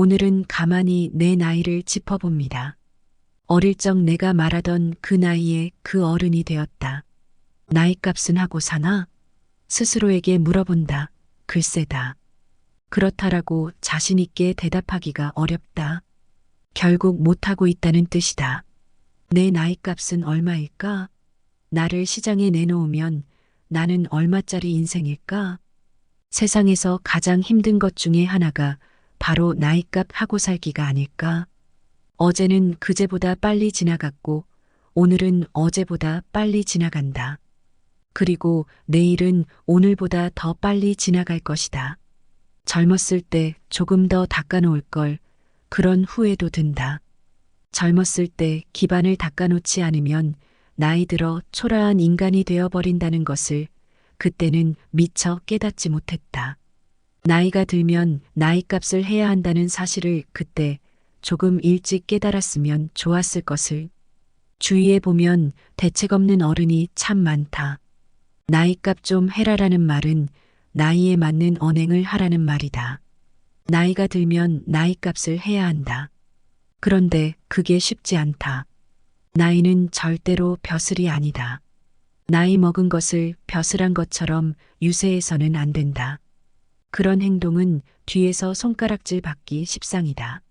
오늘은 가만히 내 나이를 짚어봅니다. 어릴 적 내가 말하던 그 나이에 그 어른이 되었다. 나이값은 하고 사나? 스스로에게 물어본다. 글쎄다. 그렇다라고 자신있게 대답하기가 어렵다. 결국 못하고 있다는 뜻이다. 내 나이값은 얼마일까? 나를 시장에 내놓으면 나는 얼마짜리 인생일까? 세상에서 가장 힘든 것 중에 하나가 바로 나이값 하고 살기가 아닐까? 어제는 그제보다 빨리 지나갔고 오늘은 어제보다 빨리 지나간다. 그리고 내일은 오늘보다 더 빨리 지나갈 것이다. 젊었을 때 조금 더 닦아놓을 걸 그런 후회도 든다. 젊었을 때 기반을 닦아놓지 않으면 나이 들어 초라한 인간이 되어버린다는 것을 그때는 미처 깨닫지 못했다. 나이가 들면 나이값을 해야 한다는 사실을 그때 조금 일찍 깨달았으면 좋았을 것을. 주위에 보면 대책 없는 어른이 참 많다. 나이값 좀 해라라는 말은 나이에 맞는 언행을 하라는 말이다. 나이가 들면 나이값을 해야 한다. 그런데 그게 쉽지 않다. 나이는 절대로 벼슬이 아니다. 나이 먹은 것을 벼슬한 것처럼 유세해서는 안 된다. 그런 행동은 뒤에서 손가락질 받기 십상이다.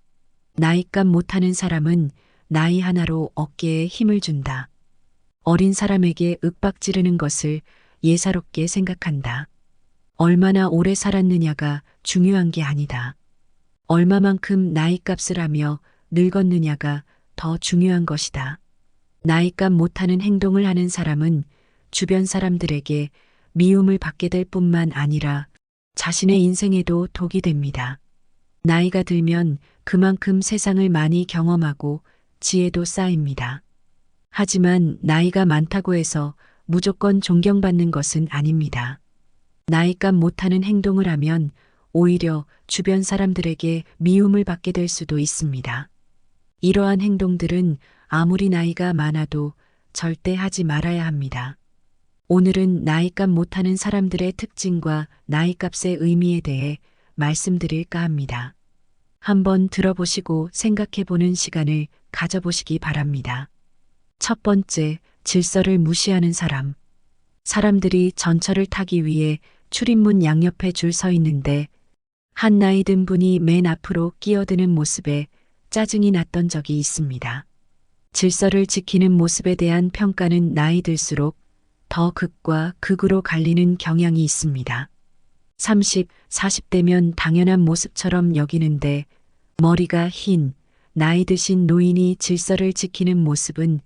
나이값 못하는 사람은 나이 하나로 어깨에 힘을 준다. 어린 사람에게 윽박지르는 것을 예사롭게 생각한다. 얼마나 오래 살았느냐가 중요한 게 아니다. 얼마만큼 나이값을 하며 늙었느냐가 더 중요한 것이다. 나이값 못하는 행동을 하는 사람은 주변 사람들에게 미움을 받게 될 뿐만 아니라 자신의 인생에도 독이 됩니다. 나이가 들면 그만큼 세상을 많이 경험하고 지혜도 쌓입니다. 하지만 나이가 많다고 해서 무조건 존경받는 것은 아닙니다. 나이값 못하는 행동을 하면 오히려 주변 사람들에게 미움을 받게 될 수도 있습니다. 이러한 행동들은 아무리 나이가 많아도 절대 하지 말아야 합니다. 오늘은 나이값 못하는 사람들의 특징과 나이값의 의미에 대해 말씀드릴까 합니다. 한번 들어보시고 생각해보는 시간을 가져보시기 바랍니다. 첫 번째, 질서를 무시하는 사람. 사람들이 전철을 타기 위해 출입문 양옆에 줄 서 있는데 한 나이 든 분이 맨 앞으로 끼어드는 모습에 짜증이 났던 적이 있습니다. 질서를 지키는 모습에 대한 평가는 나이 들수록 더 극과 극으로 갈리는 경향이 있습니다. 30, 40대면 당연한 모습처럼 여기는데 머리가 흰, 나이 드신 노인이 질서를 지키는 모습은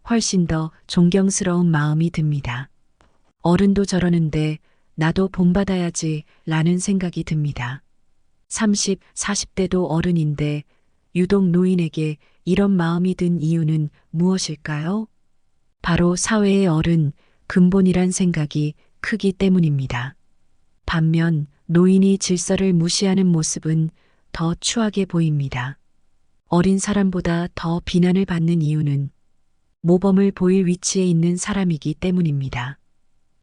훨씬 더 존경스러운 마음이 듭니다. 어른도 저러는데 나도 본받아야지 라는 생각이 듭니다. 30, 40대도 어른인데 유독 노인에게 이런 마음이 든 이유는 무엇일까요? 바로 사회의 어른, 근본이란 생각이 크기 때문입니다. 반면 노인이 질서를 무시하는 모습은 더 추하게 보입니다. 어린 사람보다 더 비난을 받는 이유는 모범을 보일 위치에 있는 사람이기 때문입니다.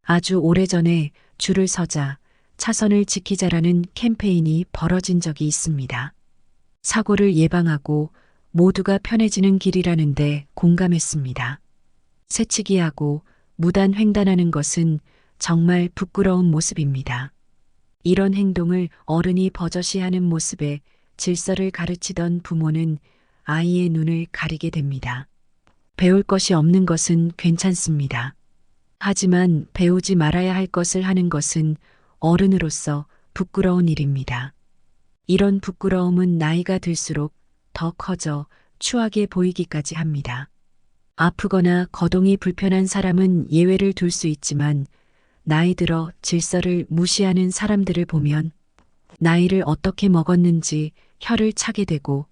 아주 오래전에 줄을 서자, 차선을 지키자라는 캠페인이 벌어진 적이 있습니다. 사고를 예방하고 모두가 편해지는 길이라는데 공감했습니다. 새치기하고 무단 횡단하는 것은 정말 부끄러운 모습입니다. 이런 행동을 어른이 버젓이하는 모습에 질서를 가르치던 부모는 아이의 눈을 가리게 됩니다. 배울 것이 없는 것은 괜찮습니다. 하지만 배우지 말아야 할 것을 하는 것은 어른으로서 부끄러운 일입니다. 이런 부끄러움은 나이가 들수록 더 커져 추하게 보이기까지 합니다. 아프거나 거동이 불편한 사람은 예외를 둘 수 있지만 나이 들어 질서를 무시하는 사람들을 보면 나이를 어떻게 먹었는지 혀를 차게 되고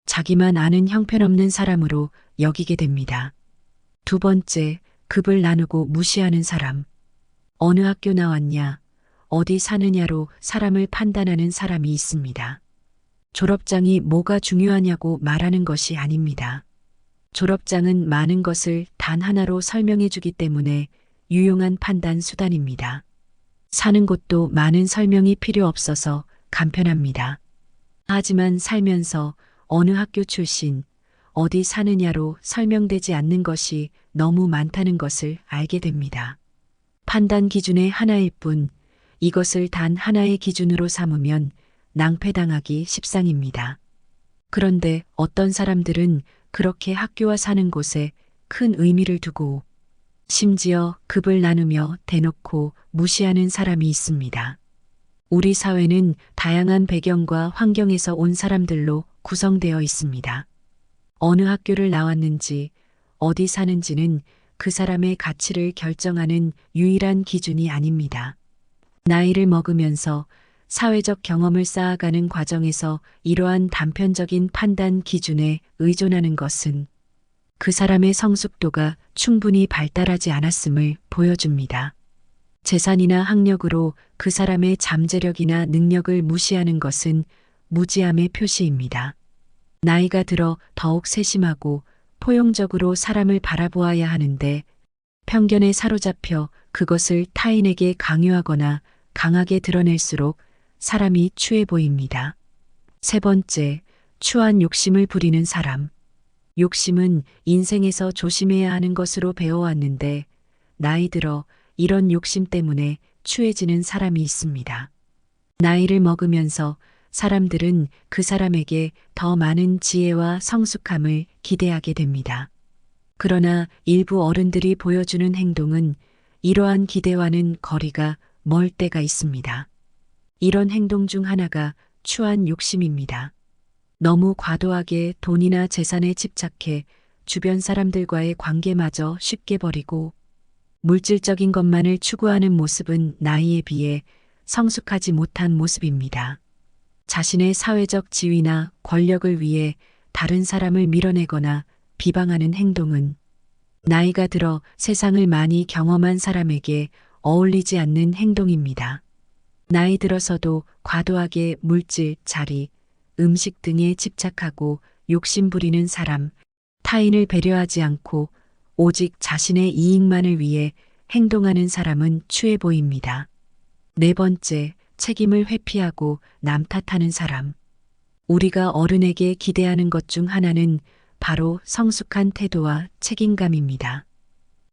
자기만 아는 형편없는 사람으로 여기게 됩니다. 두 번째, 급을 나누고 무시하는 사람. 어느 학교 나왔냐, 어디 사느냐로 사람을 판단하는 사람이 있습니다. 졸업장이 뭐가 중요하냐고 말하는 것이 아닙니다. 졸업장은 많은 것을 단 하나로 설명해 주기 때문에 유용한 판단 수단입니다. 사는 곳도 많은 설명이 필요 없어서 간편합니다. 하지만 살면서 어느 학교 출신, 어디 사느냐로 설명되지 않는 것이 너무 많다는 것을 알게 됩니다. 판단 기준의 하나일 뿐, 이것을 단 하나의 기준으로 삼으면 낭패당하기 십상입니다. 그런데 어떤 사람들은 그렇게 학교와 사는 곳에 큰 의미를 두고 심지어 급을 나누며 대놓고 무시하는 사람이 있습니다. 우리 사회는 다양한 배경과 환경에서 온 사람들로 구성되어 있습니다. 어느 학교를 나왔는지, 어디 사는지는 그 사람의 가치를 결정하는 유일한 기준이 아닙니다. 나이를 먹으면서 사회적 경험을 쌓아가는 과정에서 이러한 단편적인 판단 기준에 의존하는 것은 그 사람의 성숙도가 충분히 발달하지 않았음을 보여줍니다. 재산이나 학력으로 그 사람의 잠재력이나 능력을 무시하는 것은 무지함의 표시입니다. 나이가 들어 더욱 세심하고 포용적으로 사람을 바라보아야 하는데 편견에 사로잡혀 그것을 타인에게 강요하거나 강하게 드러낼수록 사람이 추해 보입니다. 세 번째, 추한 욕심을 부리는 사람. 욕심은 인생에서 조심해야 하는 것으로 배워왔는데 나이 들어 이런 욕심 때문에 추해지는 사람이 있습니다. 나이를 먹으면서 사람들은 그 사람에게 더 많은 지혜와 성숙함을 기대하게 됩니다. 그러나 일부 어른들이 보여주는 행동은 이러한 기대와는 거리가 멀 때가 있습니다. 이런 행동 중 하나가 추한 욕심입니다. 너무 과도하게 돈이나 재산에 집착해 주변 사람들과의 관계마저 쉽게 버리고 물질적인 것만을 추구하는 모습은 나이에 비해 성숙하지 못한 모습입니다. 자신의 사회적 지위나 권력을 위해 다른 사람을 밀어내거나 비방하는 행동은 나이가 들어 세상을 많이 경험한 사람에게 어울리지 않는 행동입니다. 나이 들어서도 과도하게 물질, 자리, 음식 등에 집착하고 욕심 부리는 사람, 타인을 배려하지 않고 오직 자신의 이익만을 위해 행동하는 사람은 추해 보입니다. 네 번째, 책임을 회피하고 남 탓하는 사람. 우리가 어른에게 기대하는 것 중 하나는 바로 성숙한 태도와 책임감입니다.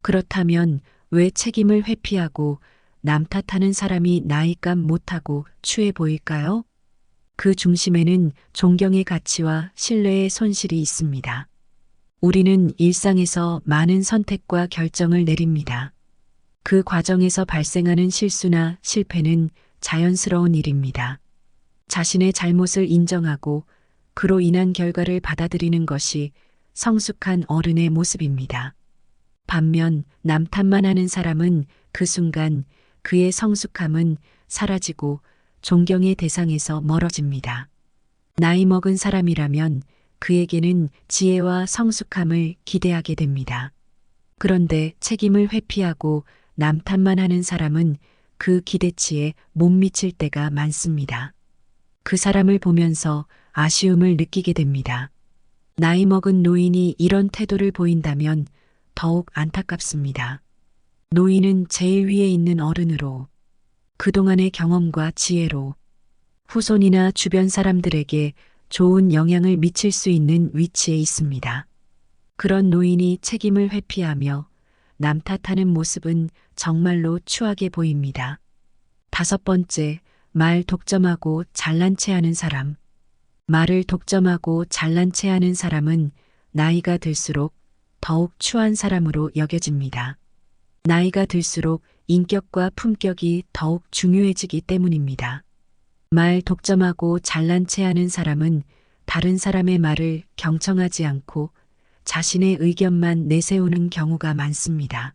그렇다면 왜 책임을 회피하고 남 탓하는 사람이 나이감 못하고 추해 보일까요? 그 중심에는 존경의 가치와 신뢰의 손실이 있습니다. 우리는 일상에서 많은 선택과 결정을 내립니다. 그 과정에서 발생하는 실수나 실패는 자연스러운 일입니다. 자신의 잘못을 인정하고 그로 인한 결과를 받아들이는 것이 성숙한 어른의 모습입니다. 반면 남 탓만 하는 사람은 그 순간 그의 성숙함은 사라지고 존경의 대상에서 멀어집니다. 나이 먹은 사람이라면 그에게는 지혜와 성숙함을 기대하게 됩니다. 그런데 책임을 회피하고 남 탓만 하는 사람은 그 기대치에 못 미칠 때가 많습니다. 그 사람을 보면서 아쉬움을 느끼게 됩니다. 나이 먹은 노인이 이런 태도를 보인다면 더욱 안타깝습니다. 노인은 제일 위에 있는 어른으로 그동안의 경험과 지혜로 후손이나 주변 사람들에게 좋은 영향을 미칠 수 있는 위치에 있습니다. 그런 노인이 책임을 회피하며 남 탓하는 모습은 정말로 추하게 보입니다. 다섯 번째, 말 독점하고 잘난 체하는 사람. 말을 독점하고 잘난 체하는 사람은 나이가 들수록 더욱 추한 사람으로 여겨집니다. 나이가 들수록 인격과 품격이 더욱 중요해지기 때문입니다. 말 독점하고 잘난 체하는 사람은 다른 사람의 말을 경청하지 않고 자신의 의견만 내세우는 경우가 많습니다.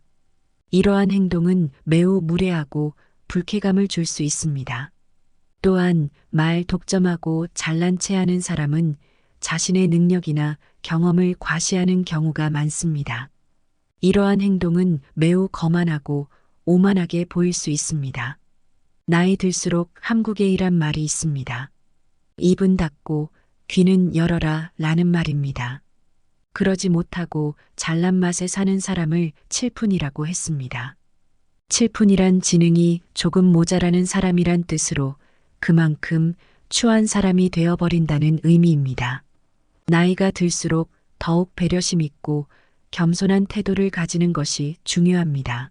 이러한 행동은 매우 무례하고 불쾌감을 줄 수 있습니다. 또한 말 독점하고 잘난 체하는 사람은 자신의 능력이나 경험을 과시하는 경우가 많습니다. 이러한 행동은 매우 거만하고 오만하게 보일 수 있습니다. 나이 들수록 한국에이란 말이 있습니다. 입은 닫고 귀는 열어라 라는 말입니다. 그러지 못하고 잘난 맛에 사는 사람을 칠푼이라고 했습니다. 칠푼이란 지능이 조금 모자라는 사람이란 뜻으로 그만큼 추한 사람이 되어버린다는 의미입니다. 나이가 들수록 더욱 배려심 있고 겸손한 태도를 가지는 것이 중요합니다.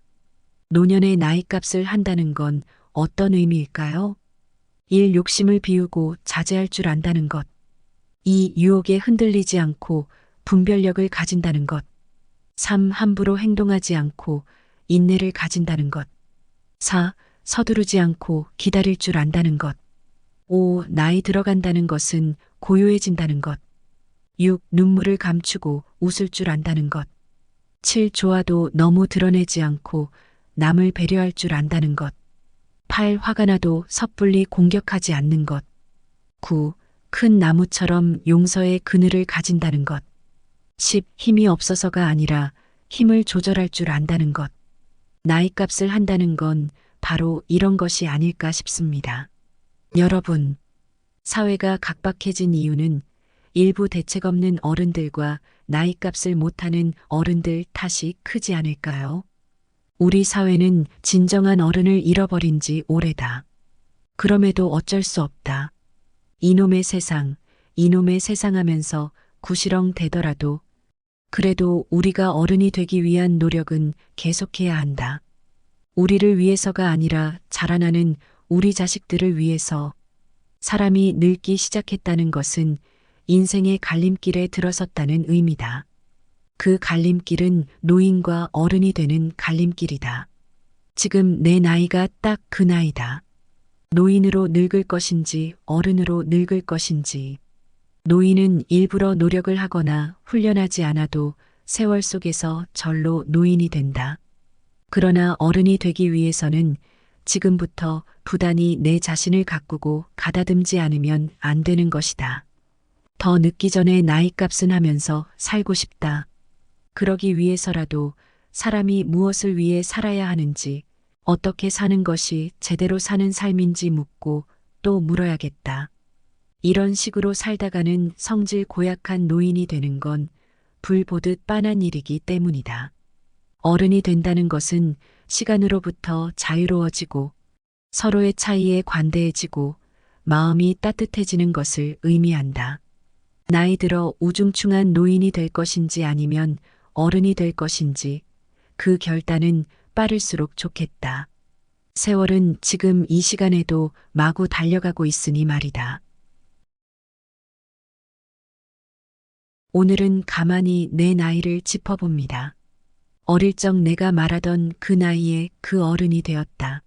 노년의 나이값을 한다는 건 어떤 의미일까요? 1. 욕심을 비우고 자제할 줄 안다는 것. 2. 유혹에 흔들리지 않고 분별력을 가진다는 것. 3. 함부로 행동하지 않고 인내를 가진다는 것. 4. 서두르지 않고 기다릴 줄 안다는 것. 5. 나이 들어간다는 것은 고요해진다는 것. 6. 눈물을 감추고 웃을 줄 안다는 것. 7. 좋아도 너무 드러내지 않고 남을 배려할 줄 안다는 것. 8. 화가 나도 섣불리 공격하지 않는 것. 9. 큰 나무처럼 용서의 그늘을 가진다는 것. 10. 힘이 없어서가 아니라 힘을 조절할 줄 안다는 것. 나이값을 한다는 건 바로 이런 것이 아닐까 싶습니다. 여러분, 사회가 각박해진 이유는 일부 대책 없는 어른들과 나이값을 못하는 어른들 탓이 크지 않을까요? 우리 사회는 진정한 어른을 잃어버린 지 오래다. 그럼에도 어쩔 수 없다. 이놈의 세상 하면서 구시렁 대더라도 그래도 우리가 어른이 되기 위한 노력은 계속해야 한다. 우리를 위해서가 아니라 자라나는 우리 자식들을 위해서. 사람이 늙기 시작했다는 것은 인생의 갈림길에 들어섰다는 의미다. 그 갈림길은 노인과 어른이 되는 갈림길이다. 지금 내 나이가 딱 그 나이다. 노인으로 늙을 것인지 어른으로 늙을 것인지. 노인은 일부러 노력을 하거나 훈련하지 않아도 세월 속에서 절로 노인이 된다. 그러나 어른이 되기 위해서는 지금부터 부단히 내 자신을 가꾸고 가다듬지 않으면 안 되는 것이다. 더 늦기 전에 나이값은 하면서 살고 싶다. 그러기 위해서라도 사람이 무엇을 위해 살아야 하는지, 어떻게 사는 것이 제대로 사는 삶인지 묻고 또 물어야겠다. 이런 식으로 살다가는 성질 고약한 노인이 되는 건 불 보듯 빤한 일이기 때문이다. 어른이 된다는 것은 시간으로부터 자유로워지고 서로의 차이에 관대해지고 마음이 따뜻해지는 것을 의미한다. 나이 들어 우중충한 노인이 될 것인지 아니면 어른이 될 것인지 그 결단은 빠를수록 좋겠다. 세월은 지금 이 시간에도 마구 달려가고 있으니 말이다. 오늘은 가만히 내 나이를 짚어봅니다. 어릴 적 내가 말하던 그 나이에 그 어른이 되었다.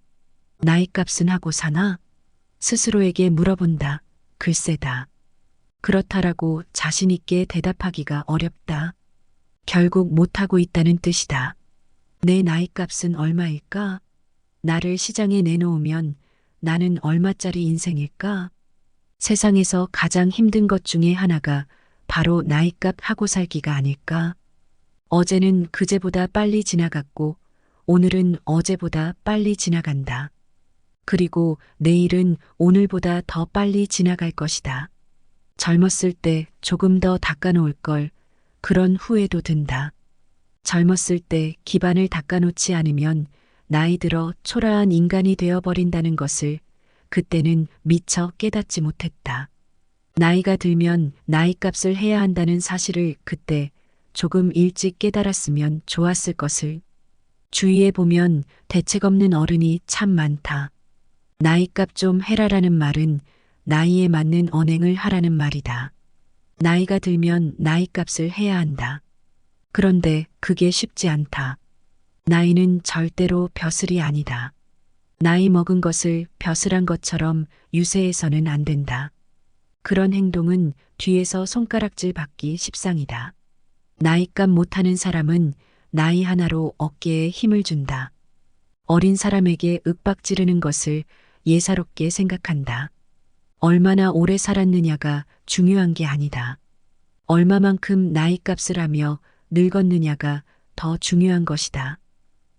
나이값은 하고 사나? 스스로에게 물어본다. 글쎄다. 그렇다라고 자신 있게 대답하기가 어렵다. 결국 못하고 있다는 뜻이다. 내 나이값은 얼마일까? 나를 시장에 내놓으면 나는 얼마짜리 인생일까? 세상에서 가장 힘든 것 중에 하나가 바로 나이값 하고 살기가 아닐까? 어제는 그제보다 빨리 지나갔고 오늘은 어제보다 빨리 지나간다. 그리고 내일은 오늘보다 더 빨리 지나갈 것이다. 젊었을 때 조금 더 닦아놓을 걸, 그런 후회도 든다. 젊었을 때 기반을 닦아놓지 않으면 나이 들어 초라한 인간이 되어버린다는 것을 그때는 미처 깨닫지 못했다. 나이가 들면 나이값을 해야 한다는 사실을 그때 조금 일찍 깨달았으면 좋았을 것을. 주위에 보면 대책 없는 어른이 참 많다. 나이값 좀 해라라는 말은 나이에 맞는 언행을 하라는 말이다. 나이가 들면 나이값을 해야 한다. 그런데 그게 쉽지 않다. 나이는 절대로 벼슬이 아니다. 나이 먹은 것을 벼슬한 것처럼 유세해서는 안 된다. 그런 행동은 뒤에서 손가락질 받기 십상이다. 나이값 못하는 사람은 나이 하나로 어깨에 힘을 준다. 어린 사람에게 윽박지르는 것을 예사롭게 생각한다. 얼마나 오래 살았느냐가 중요한 게 아니다. 얼마만큼 나이값을 하며 늙었느냐가 더 중요한 것이다.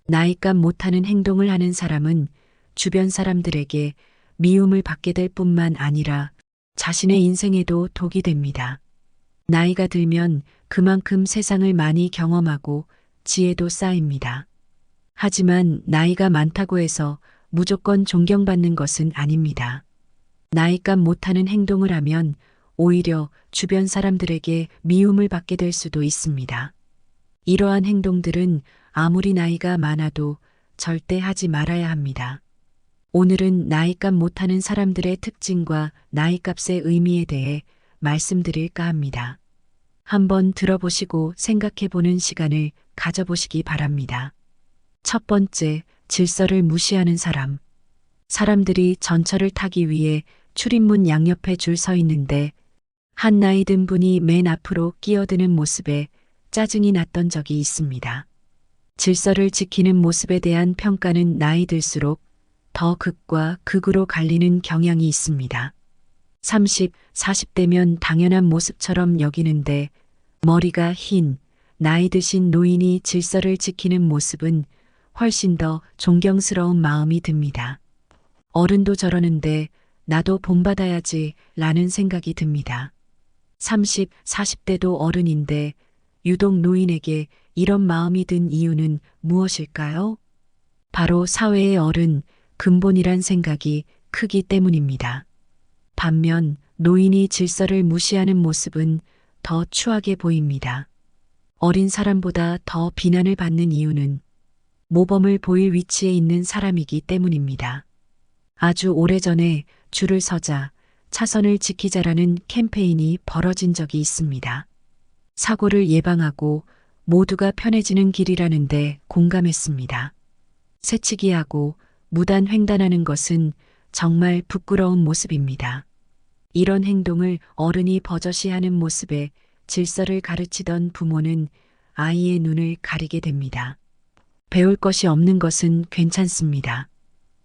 나이값 못하는 행동을 하는 사람은 주변 사람들에게 미움을 받게 될 뿐만 아니라 자신의 인생에도 독이 됩니다. 나이가 들면 그만큼 세상을 많이 경험하고 지혜도 쌓입니다. 하지만 나이가 많다고 해서 무조건 존경받는 것은 아닙니다. 나이값 못하는 행동을 하면 오히려 주변 사람들에게 미움을 받게 될 수도 있습니다. 이러한 행동들은 아무리 나이가 많아도 절대 하지 말아야 합니다. 오늘은 나이값 못하는 사람들의 특징과 나이값의 의미에 대해 말씀드릴까 합니다. 한번 들어보시고 생각해 보는 시간을 가져보시기 바랍니다. 첫 번째, 질서를 무시하는 사람. 사람들이 전철을 타기 위해 출입문 양옆에 줄 서 있는데 한 나이 든 분이 맨 앞으로 끼어드는 모습에 짜증이 났던 적이 있습니다. 질서를 지키는 모습에 대한 평가는 나이 들수록 더 극과 극으로 갈리는 경향이 있습니다. 30, 40대면 당연한 모습처럼 여기는데 머리가 흰, 나이 드신 노인이 질서를 지키는 모습은 훨씬 더 존경스러운 마음이 듭니다. 어른도 저러는데 나도 본받아야지 라는 생각이 듭니다. 30, 40대도 어른인데 유독 노인에게 이런 마음이 든 이유는 무엇일까요? 바로 사회의 어른, 근본이란 생각이 크기 때문입니다. 반면 노인이 질서를 무시하는 모습은 더 추하게 보입니다. 어린 사람보다 더 비난을 받는 이유는 모범을 보일 위치에 있는 사람이기 때문입니다. 아주 오래전에 줄을 서자, 차선을 지키자라는 캠페인이 벌어진 적이 있습니다. 사고를 예방하고 모두가 편해지는 길이라는데 공감했습니다. 새치기하고 무단 횡단하는 것은 정말 부끄러운 모습입니다. 이런 행동을 어른이 버젓이 하는 모습에 질서를 가르치던 부모는 아이의 눈을 가리게 됩니다. 배울 것이 없는 것은 괜찮습니다.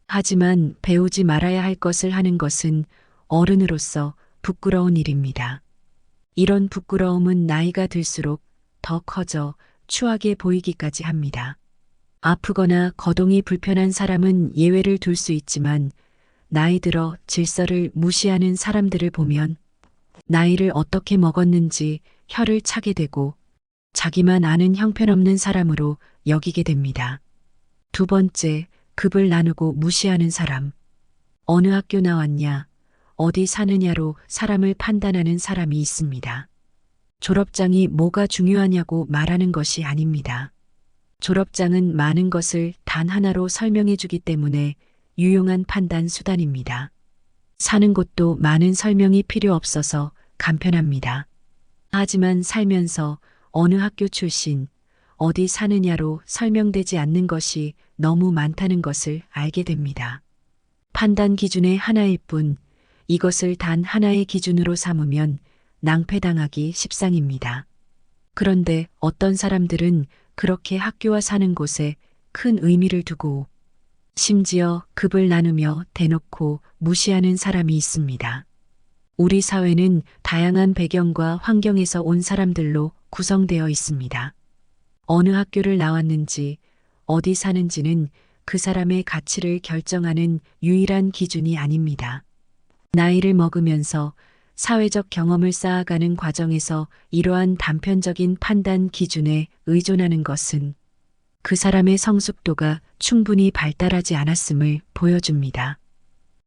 하지만 배우지 말아야 할 것을 하는 것은 어른으로서 부끄러운 일입니다. 이런 부끄러움은 나이가 들수록 더 커져 추하게 보이기까지 합니다. 아프거나 거동이 불편한 사람은 예외를 둘 수 있지만 나이 들어 질서를 무시하는 사람들을 보면 나이를 어떻게 먹었는지 혀를 차게 되고 자기만 아는 형편없는 사람으로 여기게 됩니다. 두 번째, 급을 나누고 무시하는 사람. 어느 학교 나왔냐, 어디 사느냐로 사람을 판단하는 사람이 있습니다. 졸업장이 뭐가 중요하냐고 말하는 것이 아닙니다. 졸업장은 많은 것을 단 하나로 설명해 주기 때문에 유용한 판단 수단입니다. 사는 곳도 많은 설명이 필요 없어서 간편합니다. 하지만 살면서 어느 학교 출신, 어디 사느냐로 설명되지 않는 것이 너무 많다는 것을 알게 됩니다. 판단 기준의 하나일 뿐 이것을 단 하나의 기준으로 삼으면 낭패당하기 십상입니다. 그런데 어떤 사람들은 그렇게 학교와 사는 곳에 큰 의미를 두고 심지어 급을 나누며 대놓고 무시하는 사람이 있습니다. 우리 사회는 다양한 배경과 환경에서 온 사람들로 구성되어 있습니다. 어느 학교를 나왔는지, 어디 사는지는 그 사람의 가치를 결정하는 유일한 기준이 아닙니다. 나이를 먹으면서 사회적 경험을 쌓아가는 과정에서 이러한 단편적인 판단 기준에 의존하는 것은 그 사람의 성숙도가 충분히 발달하지 않았음을 보여줍니다.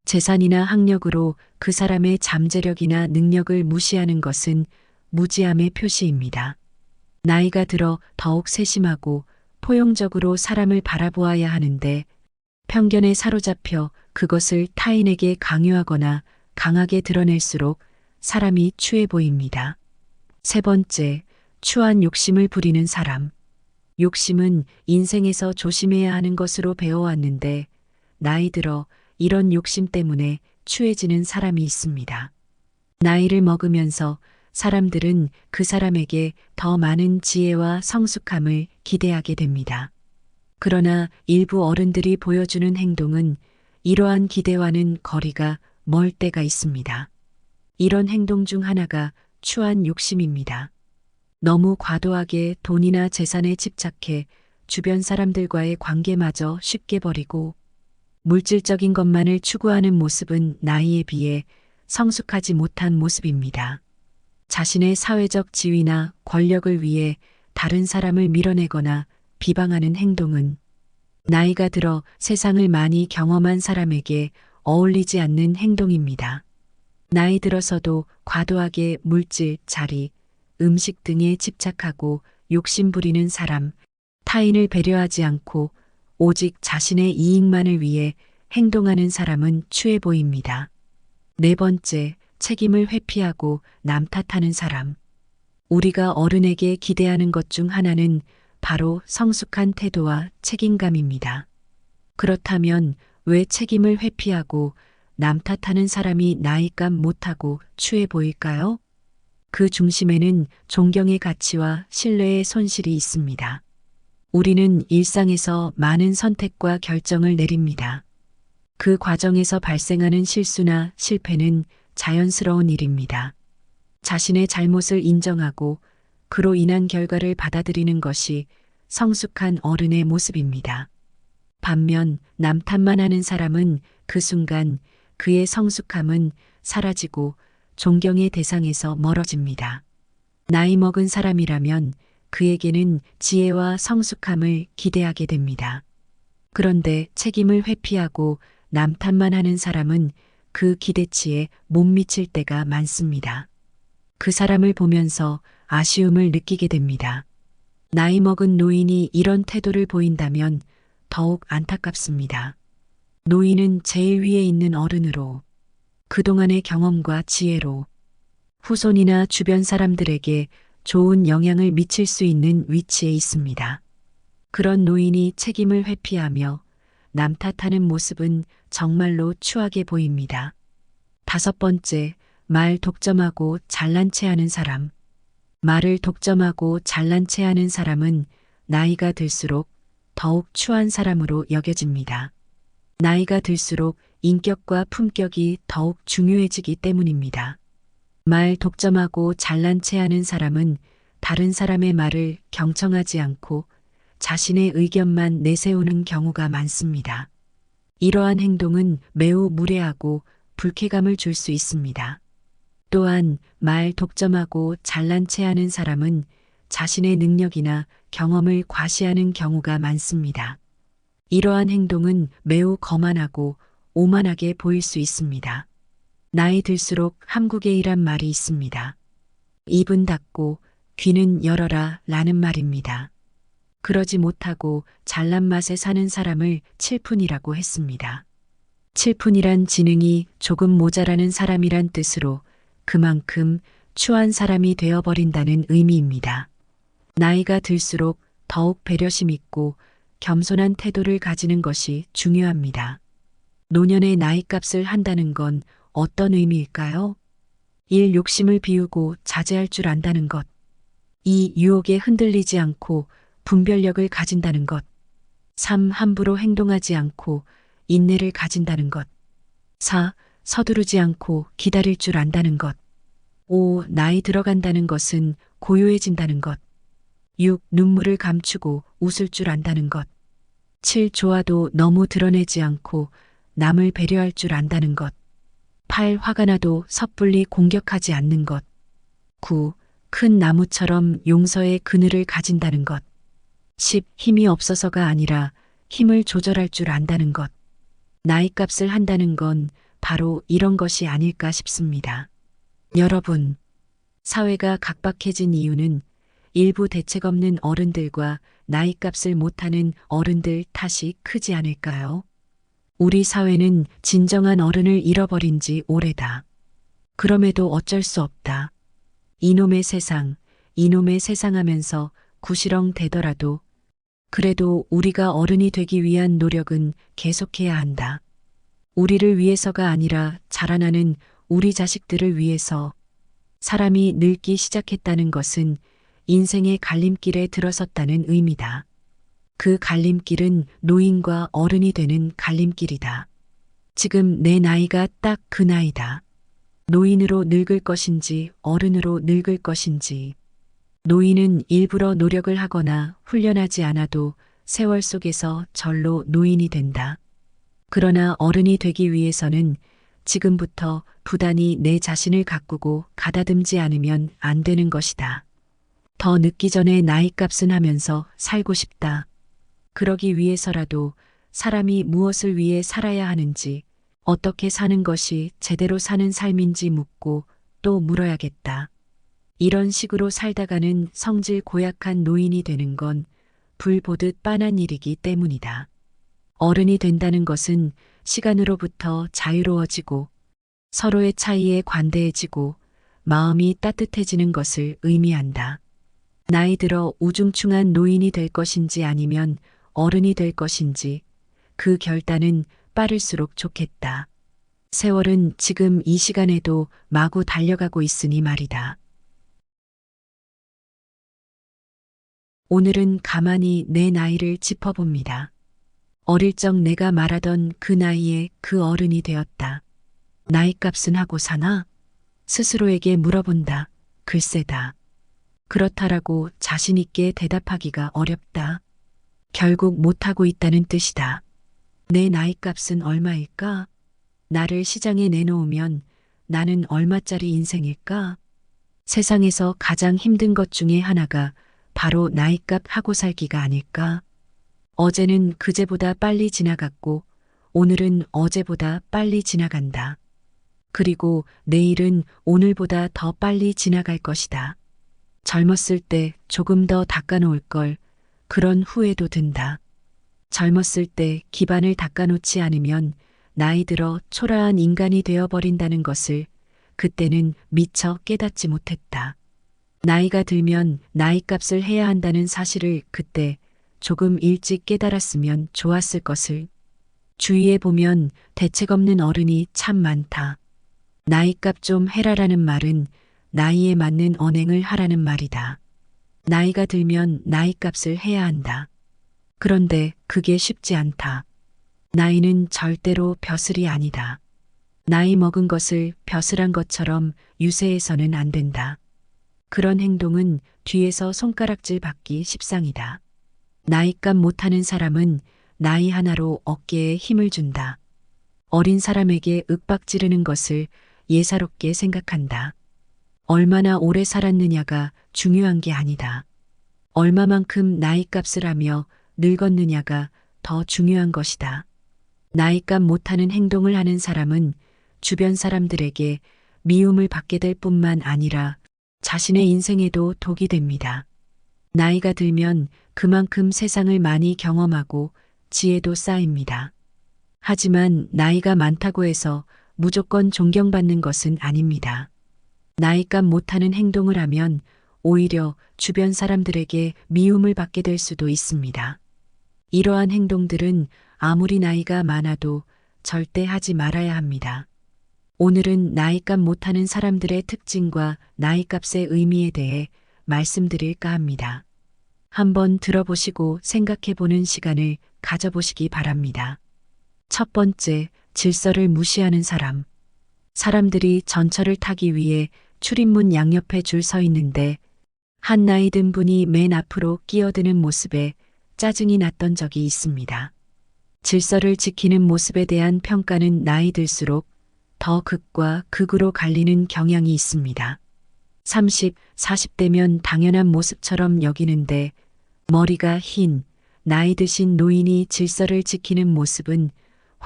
재산이나 학력으로 그 사람의 잠재력이나 능력을 무시하는 것은 무지함의 표시입니다. 나이가 들어 더욱 세심하고 포용적으로 사람을 바라보아야 하는데 편견에 사로잡혀 그것을 타인에게 강요하거나 강하게 드러낼수록 사람이 추해 보입니다. 세 번째, 추한 욕심을 부리는 사람. 욕심은 인생에서 조심해야 하는 것으로 배워왔는데 나이 들어 이런 욕심 때문에 추해지는 사람이 있습니다. 나이를 먹으면서 사람들은 그 사람에게 더 많은 지혜와 성숙함을 기대하게 됩니다. 그러나 일부 어른들이 보여주는 행동은 이러한 기대와는 거리가 멀 때가 있습니다. 이런 행동 중 하나가 추한 욕심입니다. 너무 과도하게 돈이나 재산에 집착해 주변 사람들과의 관계마저 쉽게 버리고 물질적인 것만을 추구하는 모습은 나이에 비해 성숙하지 못한 모습입니다. 자신의 사회적 지위나 권력을 위해 다른 사람을 밀어내거나 비방하는 행동은 나이가 들어 세상을 많이 경험한 사람에게 어울리지 않는 행동입니다. 나이 들어서도 과도하게 물질, 자리, 음식 등에 집착하고 욕심 부리는 사람, 타인을 배려하지 않고 오직 자신의 이익만을 위해 행동하는 사람은 추해 보입니다. 네 번째, 책임을 회피하고 남 탓하는 사람. 우리가 어른에게 기대하는 것 중 하나는 바로 성숙한 태도와 책임감입니다. 그렇다면 왜 책임을 회피하고 남 탓하는 사람이 나이값 못하고 추해 보일까요? 그 중심에는 존경의 가치와 신뢰의 손실이 있습니다. 우리는 일상에서 많은 선택과 결정을 내립니다. 그 과정에서 발생하는 실수나 실패는 자연스러운 일입니다. 자신의 잘못을 인정하고 그로 인한 결과를 받아들이는 것이 성숙한 어른의 모습입니다. 반면 남 탓만 하는 사람은 그 순간 그의 성숙함은 사라지고 존경의 대상에서 멀어집니다. 나이 먹은 사람이라면 그에게는 지혜와 성숙함을 기대하게 됩니다. 그런데 책임을 회피하고 남 탓만 하는 사람은 그 기대치에 못 미칠 때가 많습니다. 그 사람을 보면서 아쉬움을 느끼게 됩니다. 나이 먹은 노인이 이런 태도를 보인다면 더욱 안타깝습니다. 노인은 제일 위에 있는 어른으로 그동안의 경험과 지혜로 후손이나 주변 사람들에게 좋은 영향을 미칠 수 있는 위치에 있습니다. 그런 노인이 책임을 회피하며 남 탓하는 모습은 정말로 추하게 보입니다. 다섯 번째, 말 독점하고 잘난 체하는 사람. 말을 독점하고 잘난 체하는 사람은 나이가 들수록 더욱 추한 사람으로 여겨집니다. 나이가 들수록 인격과 품격이 더욱 중요해지기 때문입니다. 말 독점하고 잘난 체하는 사람은 다른 사람의 말을 경청하지 않고 자신의 의견만 내세우는 경우가 많습니다. 이러한 행동은 매우 무례하고 불쾌감을 줄 수 있습니다. 또한 말 독점하고 잘난 체하는 사람은 자신의 능력이나 경험을 과시하는 경우가 많습니다. 이러한 행동은 매우 거만하고 오만하게 보일 수 있습니다. 나이 들수록 한국에이란 말이 있습니다. 입은 닫고 귀는 열어라 라는 말입니다. 그러지 못하고 잘난 맛에 사는 사람을 칠푼이라고 했습니다. 칠푼이란 지능이 조금 모자라는 사람이란 뜻으로 그만큼 추한 사람이 되어버린다는 의미입니다. 나이가 들수록 더욱 배려심 있고 겸손한 태도를 가지는 것이 중요합니다. 노년의 나이값을 한다는 건 어떤 의미일까요? 1. 욕심을 비우고 자제할 줄 안다는 것. 2. 유혹에 흔들리지 않고 분별력을 가진다는 것. 3. 함부로 행동하지 않고 인내를 가진다는 것. 4. 서두르지 않고 기다릴 줄 안다는 것. 5. 나이 들어간다는 것은 고요해진다는 것. 6. 눈물을 감추고 웃을 줄 안다는 것. 7. 좋아도 너무 드러내지 않고 남을 배려할 줄 안다는 것. 8. 화가 나도 섣불리 공격하지 않는 것. 9. 큰 나무처럼 용서의 그늘을 가진다는 것. 10. 힘이 없어서가 아니라 힘을 조절할 줄 안다는 것. 나이값을 한다는 건 바로 이런 것이 아닐까 싶습니다. 여러분, 사회가 각박해진 이유는 일부 대책 없는 어른들과 나이값을 못하는 어른들 탓이 크지 않을까요? 우리 사회는 진정한 어른을 잃어버린 지 오래다. 그럼에도 어쩔 수 없다. 이놈의 세상 하면서 구시렁 대더라도 그래도 우리가 어른이 되기 위한 노력은 계속해야 한다. 우리를 위해서가 아니라 자라나는 우리 자식들을 위해서. 사람이 늙기 시작했다는 것은 인생의 갈림길에 들어섰다는 의미다. 그 갈림길은 노인과 어른이 되는 갈림길이다. 지금 내 나이가 딱 그 나이다. 노인으로 늙을 것인지 어른으로 늙을 것인지. 노인은 일부러 노력을 하거나 훈련하지 않아도 세월 속에서 절로 노인이 된다. 그러나 어른이 되기 위해서는 지금부터 부단히 내 자신을 가꾸고 가다듬지 않으면 안 되는 것이다. 더 늦기 전에 나이값은 하면서 살고 싶다. 그러기 위해서라도 사람이 무엇을 위해 살아야 하는지 어떻게 사는 것이 제대로 사는 삶인지 묻고 또 물어야겠다. 이런 식으로 살다가는 성질 고약한 노인이 되는 건 불 보듯 빤한 일이기 때문이다. 어른이 된다는 것은 시간으로부터 자유로워지고 서로의 차이에 관대해지고 마음이 따뜻해지는 것을 의미한다. 나이 들어 우중충한 노인이 될 것인지 아니면 어른이 될 것인지 그 결단은 빠를수록 좋겠다. 세월은 지금 이 시간에도 마구 달려가고 있으니 말이다. 오늘은 가만히 내 나이를 짚어봅니다. 어릴 적 내가 말하던 그 나이에 그 어른이 되었다. 나이값은 하고 사나? 스스로에게 물어본다. 글쎄다. 그렇다라고 자신있게 대답하기가 어렵다. 결국 못하고 있다는 뜻이다. 내 나이값은 얼마일까? 나를 시장에 내놓으면 나는 얼마짜리 인생일까? 세상에서 가장 힘든 것 중에 하나가 바로 나이값 하고 살기가 아닐까? 어제는 그제보다 빨리 지나갔고 오늘은 어제보다 빨리 지나간다. 그리고 내일은 오늘보다 더 빨리 지나갈 것이다. 젊었을 때 조금 더 닦아놓을 걸 그런 후회도 든다. 젊었을 때 기반을 닦아놓지 않으면 나이 들어 초라한 인간이 되어버린다는 것을 그때는 미처 깨닫지 못했다. 나이가 들면 나이값을 해야 한다는 사실을 그때 조금 일찍 깨달았으면 좋았을 것을. 주위에 보면 대책 없는 어른이 참 많다. 나이값 좀 해라라는 말은 나이에 맞는 언행을 하라는 말이다. 나이가 들면 나이값을 해야 한다. 그런데 그게 쉽지 않다. 나이는 절대로 벼슬이 아니다. 나이 먹은 것을 벼슬한 것처럼 유세해서는 안 된다. 그런 행동은 뒤에서 손가락질 받기 십상이다. 나이값 못하는 사람은 나이 하나로 어깨에 힘을 준다. 어린 사람에게 윽박지르는 것을 예사롭게 생각한다. 얼마나 오래 살았느냐가 중요한 게 아니다. 얼마만큼 나이값을 하며 늙었느냐가 더 중요한 것이다. 나이값 못하는 행동을 하는 사람은 주변 사람들에게 미움을 받게 될 뿐만 아니라 자신의 인생에도 독이 됩니다. 나이가 들면 그만큼 세상을 많이 경험하고 지혜도 쌓입니다. 하지만 나이가 많다고 해서 무조건 존경받는 것은 아닙니다. 나이값 못하는 행동을 하면 오히려 주변 사람들에게 미움을 받게 될 수도 있습니다. 이러한 행동들은 아무리 나이가 많아도 절대 하지 말아야 합니다. 오늘은 나이값 못하는 사람들의 특징과 나이값의 의미에 대해 말씀드릴까 합니다. 한번 들어보시고 생각해보는 시간을 가져보시기 바랍니다. 첫 번째, 질서를 무시하는 사람. 사람들이 전철을 타기 위해 출입문 양옆에 줄 서 있는데 한 나이 든 분이 맨 앞으로 끼어드는 모습에 짜증이 났던 적이 있습니다. 질서를 지키는 모습에 대한 평가는 나이 들수록 더 극과 극으로 갈리는 경향이 있습니다. 30, 40대면 당연한 모습처럼 여기는데 머리가 흰, 나이 드신 노인이 질서를 지키는 모습은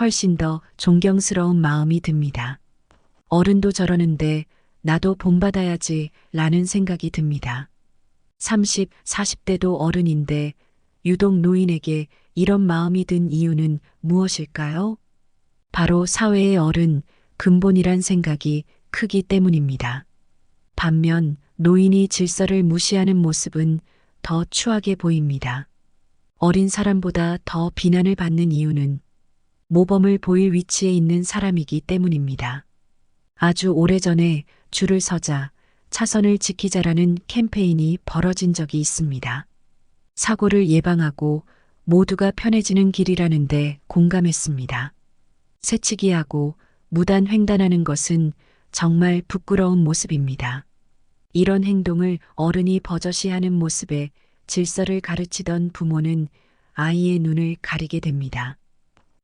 훨씬 더 존경스러운 마음이 듭니다. 어른도 저러는데 나도 본받아야지 라는 생각이 듭니다. 30, 40대도 어른인데 유독 노인에게 이런 마음이 든 이유는 무엇일까요? 바로 사회의 어른, 근본이란 생각이 크기 때문입니다. 반면 노인이 질서를 무시하는 모습은 더 추하게 보입니다. 어린 사람보다 더 비난을 받는 이유는 모범을 보일 위치에 있는 사람이기 때문입니다. 아주 오래전에 줄을 서자, 차선을 지키자라는 캠페인이 벌어진 적이 있습니다. 사고를 예방하고 모두가 편해지는 길이라는데 공감했습니다. 새치기하고 무단 횡단하는 것은 정말 부끄러운 모습입니다. 이런 행동을 어른이 버젓이하는 모습에 질서를 가르치던 부모는 아이의 눈을 가리게 됩니다.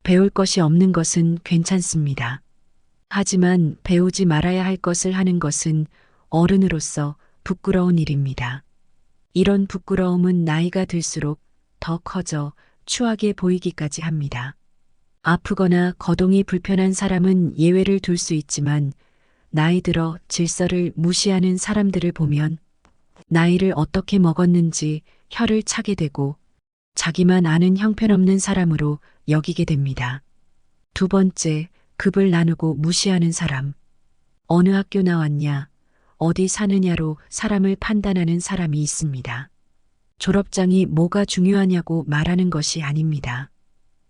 배울 것이 없는 것은 괜찮습니다. 하지만 배우지 말아야 할 것을 하는 것은 어른으로서 부끄러운 일입니다. 이런 부끄러움은 나이가 들수록 더 커져 추하게 보이기까지 합니다. 아프거나 거동이 불편한 사람은 예외를 둘 수 있지만 나이 들어 질서를 무시하는 사람들을 보면 나이를 어떻게 먹었는지 혀를 차게 되고 자기만 아는 형편없는 사람으로 여기게 됩니다. 두 번째, 급을 나누고 무시하는 사람. 어느 학교 나왔냐, 어디 사느냐로 사람을 판단하는 사람이 있습니다. 졸업장이 뭐가 중요하냐고 말하는 것이 아닙니다.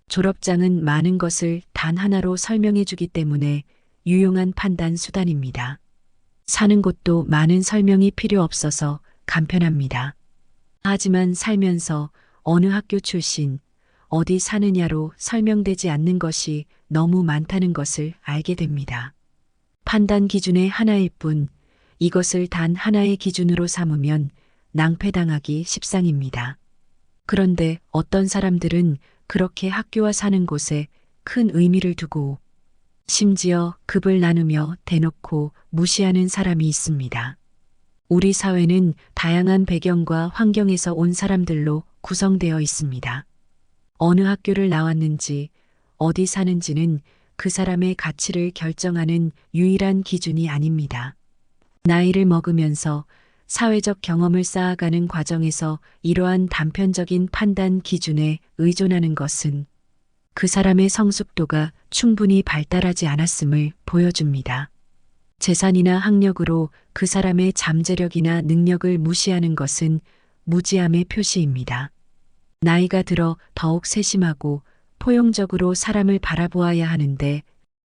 졸업장은 많은 것을 단 하나로 설명해 주기 때문에 유용한 판단 수단입니다. 사는 곳도 많은 설명이 필요 없어서 간편합니다. 하지만 살면서 어느 학교 출신, 어디 사느냐로 설명되지 않는 것이 너무 많다는 것을 알게 됩니다. 판단 기준의 하나일 뿐 이것을 단 하나의 기준으로 삼으면 낭패당하기 십상입니다. 그런데 어떤 사람들은 그렇게 학교와 사는 곳에 큰 의미를 두고 심지어 급을 나누며 대놓고 무시하는 사람이 있습니다. 우리 사회는 다양한 배경과 환경에서 온 사람들로 구성되어 있습니다. 어느 학교를 나왔는지, 어디 사는지는 그 사람의 가치를 결정하는 유일한 기준이 아닙니다. 나이를 먹으면서 사회적 경험을 쌓아가는 과정에서 이러한 단편적인 판단 기준에 의존하는 것은 그 사람의 성숙도가 충분히 발달하지 않았음을 보여줍니다. 재산이나 학력으로 그 사람의 잠재력이나 능력을 무시하는 것은 무지함의 표시입니다. 나이가 들어 더욱 세심하고 포용적으로 사람을 바라보아야 하는데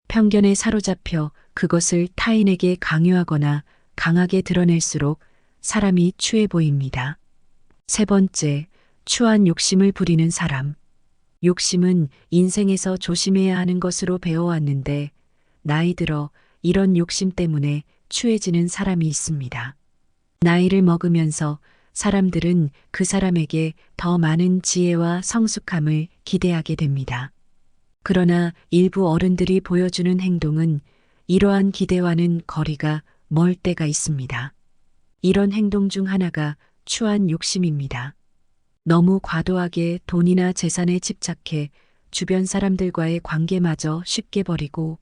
편견에 사로잡혀 그것을 타인에게 강요하거나 강하게 드러낼수록 사람이 추해 보입니다. 세 번째, 추한 욕심을 부리는 사람. 욕심은 인생에서 조심해야 하는 것으로 배워왔는데 나이 들어 이런 욕심 때문에 추해지는 사람이 있습니다. 나이를 먹으면서 사람들은 그 사람에게 더 많은 지혜와 성숙함을 기대하게 됩니다. 그러나 일부 어른들이 보여주는 행동은 이러한 기대와는 거리가 멀 때가 있습니다. 이런 행동 중 하나가 추한 욕심입니다. 너무 과도하게 돈이나 재산에 집착해 주변 사람들과의 관계마저 쉽게 버리고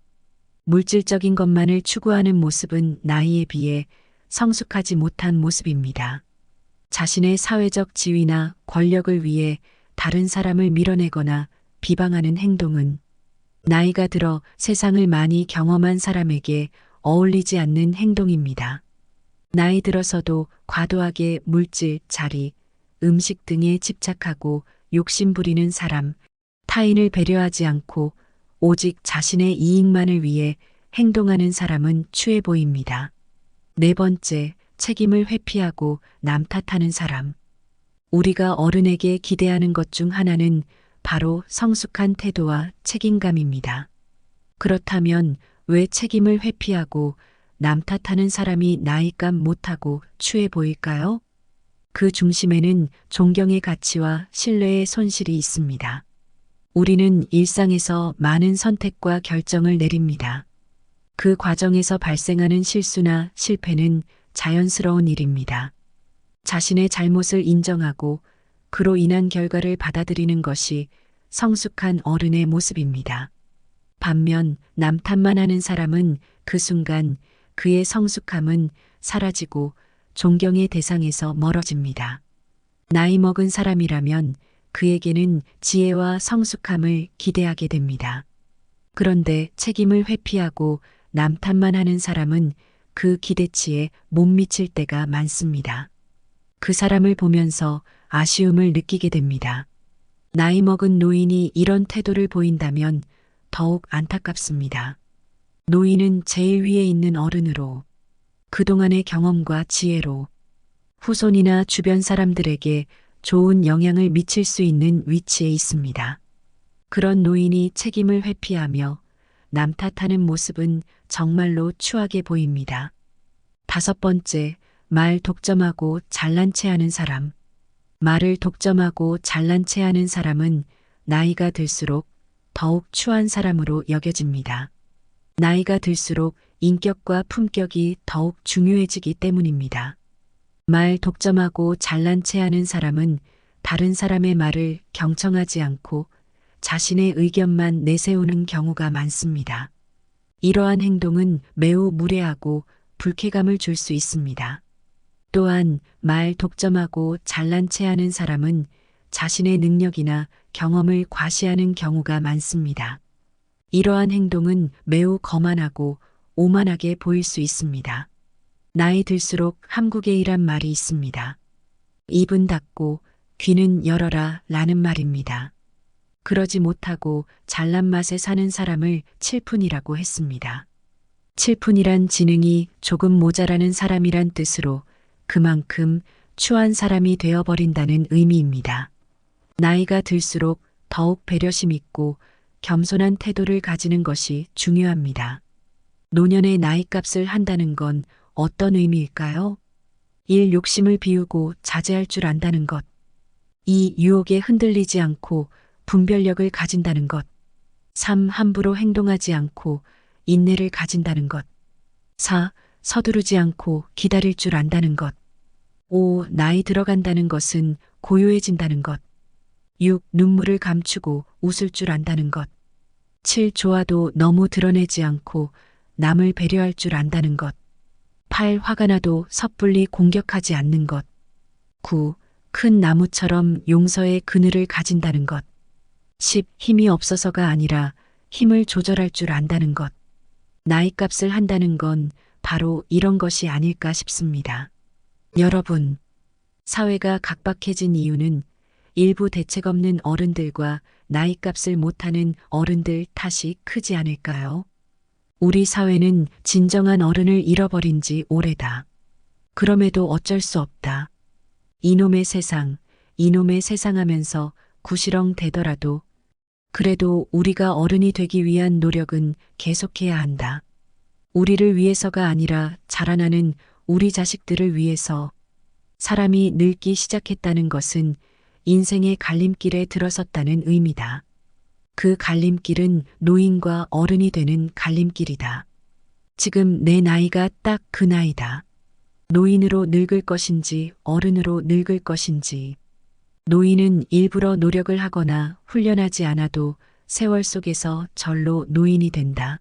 물질적인 것만을 추구하는 모습은 나이에 비해 성숙하지 못한 모습입니다. 자신의 사회적 지위나 권력을 위해 다른 사람을 밀어내거나 비방하는 행동은 나이가 들어 세상을 많이 경험한 사람에게 어울리지 않는 행동입니다. 나이 들어서도 과도하게 물질, 자리, 음식 등에 집착하고 욕심 부리는 사람, 타인을 배려하지 않고 오직 자신의 이익만을 위해 행동하는 사람은 추해 보입니다. 네 번째, 책임을 회피하고 남 탓하는 사람. 우리가 어른에게 기대하는 것 중 하나는 바로 성숙한 태도와 책임감입니다. 그렇다면 왜 책임을 회피하고 남 탓하는 사람이 나이값 못하고 추해 보일까요? 그 중심에는 존경의 가치와 신뢰의 손실이 있습니다. 우리는 일상에서 많은 선택과 결정을 내립니다. 그 과정에서 발생하는 실수나 실패는 자연스러운 일입니다. 자신의 잘못을 인정하고 그로 인한 결과를 받아들이는 것이 성숙한 어른의 모습입니다. 반면 남 탓만 하는 사람은 그 순간 그의 성숙함은 사라지고 존경의 대상에서 멀어집니다. 나이 먹은 사람이라면 그에게는 지혜와 성숙함을 기대하게 됩니다. 그런데 책임을 회피하고 남 탓만 하는 사람은 그 기대치에 못 미칠 때가 많습니다. 그 사람을 보면서 아쉬움을 느끼게 됩니다. 나이 먹은 노인이 이런 태도를 보인다면 더욱 안타깝습니다. 노인은 제일 위에 있는 어른으로 그동안의 경험과 지혜로 후손이나 주변 사람들에게 좋은 영향을 미칠 수 있는 위치에 있습니다. 그런 노인이 책임을 회피하며 남 탓하는 모습은 정말로 추하게 보입니다. 다섯 번째, 말 독점하고 잘난 체하는 사람. 말을 독점하고 잘난 체하는 사람은 나이가 들수록 더욱 추한 사람으로 여겨집니다. 나이가 들수록 인격과 품격이 더욱 중요해지기 때문입니다. 말 독점하고 잘난 체하는 사람은 다른 사람의 말을 경청하지 않고 자신의 의견만 내세우는 경우가 많습니다. 이러한 행동은 매우 무례하고 불쾌감을 줄 수 있습니다. 또한 말 독점하고 잘난 체하는 사람은 자신의 능력이나 경험을 과시하는 경우가 많습니다. 이러한 행동은 매우 거만하고 오만하게 보일 수 있습니다. 나이 들수록 한국에 이란 말이 있습니다. 입은 닫고 귀는 열어라 라는 말입니다. 그러지 못하고 잘난 맛에 사는 사람을 칠푼이라고 했습니다. 칠푼이란 지능이 조금 모자라는 사람이란 뜻으로 그만큼 추한 사람이 되어버린다는 의미입니다. 나이가 들수록 더욱 배려심 있고 겸손한 태도를 가지는 것이 중요합니다. 노년의 나이값을 한다는 건 어떤 의미일까요? 1. 욕심을 비우고 자제할 줄 안다는 것. 2. 유혹에 흔들리지 않고 분별력을 가진다는 것. 3. 함부로 행동하지 않고 인내를 가진다는 것. 4. 서두르지 않고 기다릴 줄 안다는 것. 5. 나이 들어간다는 것은 고요해진다는 것. 6. 눈물을 감추고 웃을 줄 안다는 것. 7. 좋아도 너무 드러내지 않고 남을 배려할 줄 안다는 것. 8. 화가 나도 섣불리 공격하지 않는 것. 9. 큰 나무처럼 용서의 그늘을 가진다는 것. 10. 힘이 없어서가 아니라 힘을 조절할 줄 안다는 것. 나이값을 한다는 건 바로 이런 것이 아닐까 싶습니다. 여러분, 사회가 각박해진 이유는 일부 대책 없는 어른들과 나이값을 못하는 어른들 탓이 크지 않을까요? 우리 사회는 진정한 어른을 잃어버린 지 오래다. 그럼에도 어쩔 수 없다. 이놈의 세상 하면서 구시렁 대더라도 그래도 우리가 어른이 되기 위한 노력은 계속해야 한다. 우리를 위해서가 아니라 자라나는 우리 자식들을 위해서. 사람이 늙기 시작했다는 것은 인생의 갈림길에 들어섰다는 의미다. 그 갈림길은 노인과 어른이 되는 갈림길이다. 지금 내 나이가 딱 그 나이다. 노인으로 늙을 것인지 어른으로 늙을 것인지. 노인은 일부러 노력을 하거나 훈련하지 않아도 세월 속에서 절로 노인이 된다.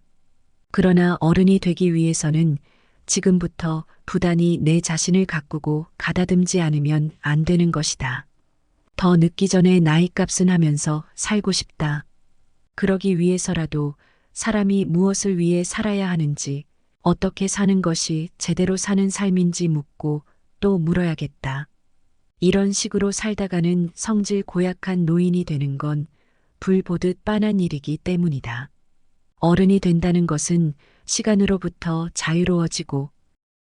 그러나 어른이 되기 위해서는 지금부터 부단히 내 자신을 가꾸고 가다듬지 않으면 안 되는 것이다. 더 늦기 전에 나이값은 하면서 살고 싶다. 그러기 위해서라도 사람이 무엇을 위해 살아야 하는지, 어떻게 사는 것이 제대로 사는 삶인지 묻고 또 물어야겠다. 이런 식으로 살다가는 성질 고약한 노인이 되는 건 불 보듯 빤한 일이기 때문이다. 어른이 된다는 것은 시간으로부터 자유로워지고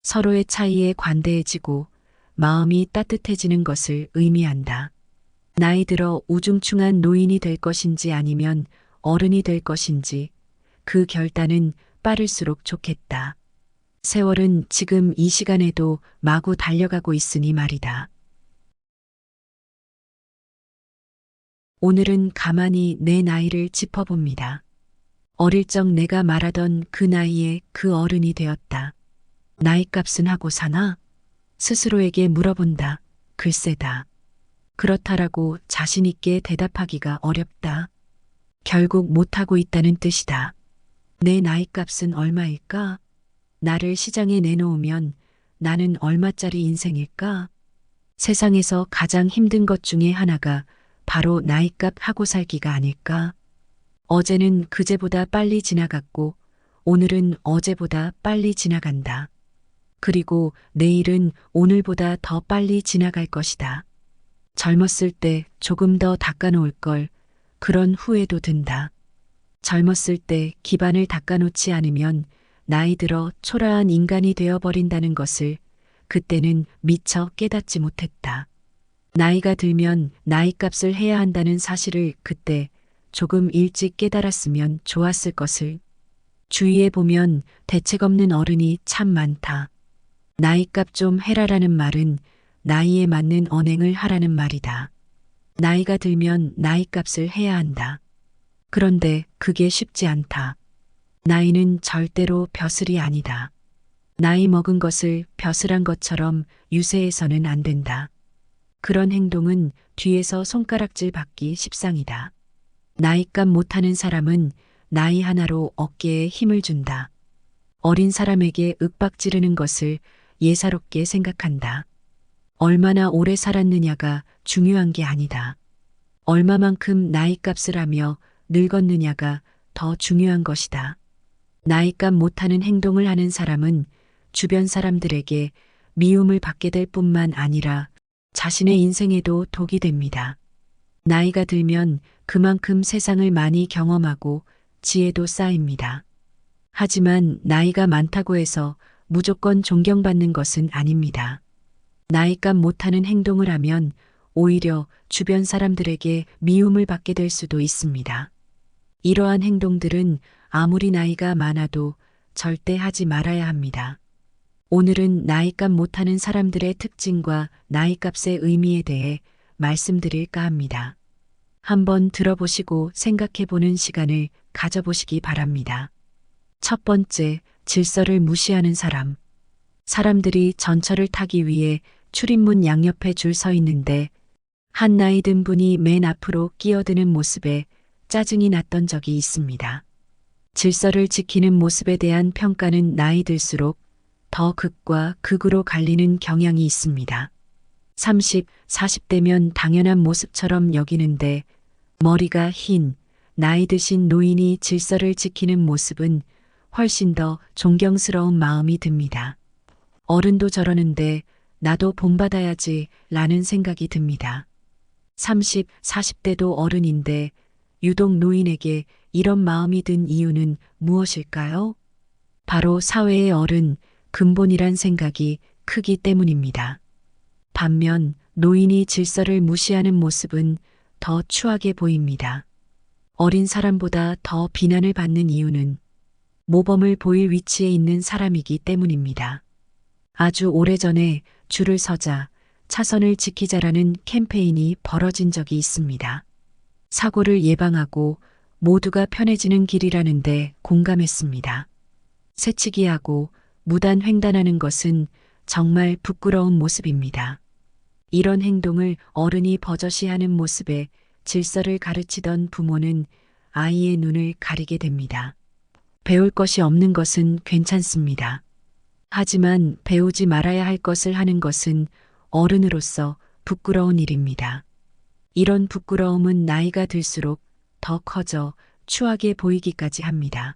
서로의 차이에 관대해지고 마음이 따뜻해지는 것을 의미한다. 나이 들어 우중충한 노인이 될 것인지 아니면 어른이 될 것인지 그 결단은 빠를수록 좋겠다. 세월은 지금 이 시간에도 마구 달려가고 있으니 말이다. 오늘은 가만히 내 나이를 짚어봅니다. 어릴 적 내가 말하던 그 나이에 그 어른이 되었다. 나이값은 하고 사나? 스스로에게 물어본다. 글쎄다. 그렇다라고 자신 있게 대답하기가 어렵다. 결국 못하고 있다는 뜻이다. 내 나이값은 얼마일까? 나를 시장에 내놓으면 나는 얼마짜리 인생일까? 세상에서 가장 힘든 것 중에 하나가 바로 나이값 하고 살기가 아닐까? 어제는 그제보다 빨리 지나갔고 오늘은 어제보다 빨리 지나간다. 그리고 내일은 오늘보다 더 빨리 지나갈 것이다. 젊었을 때 조금 더 닦아놓을 걸 그런 후회도 든다. 젊었을 때 기반을 닦아놓지 않으면 나이 들어 초라한 인간이 되어버린다는 것을 그때는 미처 깨닫지 못했다. 나이가 들면 나이값을 해야 한다는 사실을 그때 조금 일찍 깨달았으면 좋았을 것을. 주위에 보면 대책 없는 어른이 참 많다. 나이값 좀 해라라는 말은 나이에 맞는 언행을 하라는 말이다. 나이가 들면 나이값을 해야 한다. 그런데 그게 쉽지 않다. 나이는 절대로 벼슬이 아니다. 나이 먹은 것을 벼슬한 것처럼 유세해서는 안 된다. 그런 행동은 뒤에서 손가락질 받기 십상이다. 나이값 못하는 사람은 나이 하나로 어깨에 힘을 준다. 어린 사람에게 윽박 지르는 것을 예사롭게 생각한다. 얼마나 오래 살았느냐가 중요한 게 아니다. 얼마만큼 나이값을 하며 늙었느냐가 더 중요한 것이다. 나이값 못하는 행동을 하는 사람은 주변 사람들에게 미움을 받게 될 뿐만 아니라 자신의 인생에도 독이 됩니다. 나이가 들면 그만큼 세상을 많이 경험하고 지혜도 쌓입니다. 하지만 나이가 많다고 해서 무조건 존경받는 것은 아닙니다. 나이값 못하는 행동을 하면 오히려 주변 사람들에게 미움을 받게 될 수도 있습니다. 이러한 행동들은 아무리 나이가 많아도 절대 하지 말아야 합니다. 오늘은 나이값 못하는 사람들의 특징과 나이값의 의미에 대해 말씀드릴까 합니다. 한번 들어보시고 생각해 보는 시간을 가져보시기 바랍니다. 첫 번째, 질서를 무시하는 사람. 사람들이 전철을 타기 위해 출입문 양옆에 줄 서 있는데 한 나이 든 분이 맨 앞으로 끼어드는 모습에 짜증이 났던 적이 있습니다. 질서를 지키는 모습에 대한 평가는 나이 들수록 더 극과 극으로 갈리는 경향이 있습니다. 30, 40대면 당연한 모습처럼 여기는데 머리가 흰, 나이 드신 노인이 질서를 지키는 모습은 훨씬 더 존경스러운 마음이 듭니다. 어른도 저러는데 나도 본받아야지 라는 생각이 듭니다. 30, 40대도 어른인데 유독 노인에게 이런 마음이 든 이유는 무엇일까요? 바로 사회의 어른, 근본이란 생각이 크기 때문입니다. 반면 노인이 질서를 무시하는 모습은 더 추하게 보입니다. 어린 사람보다 더 비난을 받는 이유는 모범을 보일 위치에 있는 사람이기 때문입니다. 아주 오래전에 줄을 서자, 차선을 지키자라는 캠페인이 벌어진 적이 있습니다. 사고를 예방하고 모두가 편해지는 길이라는데 공감했습니다. 새치기하고 무단 횡단하는 것은 정말 부끄러운 모습입니다. 이런 행동을 어른이 버젓이 하는 모습에 질서를 가르치던 부모는 아이의 눈을 가리게 됩니다. 배울 것이 없는 것은 괜찮습니다. 하지만 배우지 말아야 할 것을 하는 것은 어른으로서 부끄러운 일입니다. 이런 부끄러움은 나이가 들수록 더 커져 추하게 보이기까지 합니다.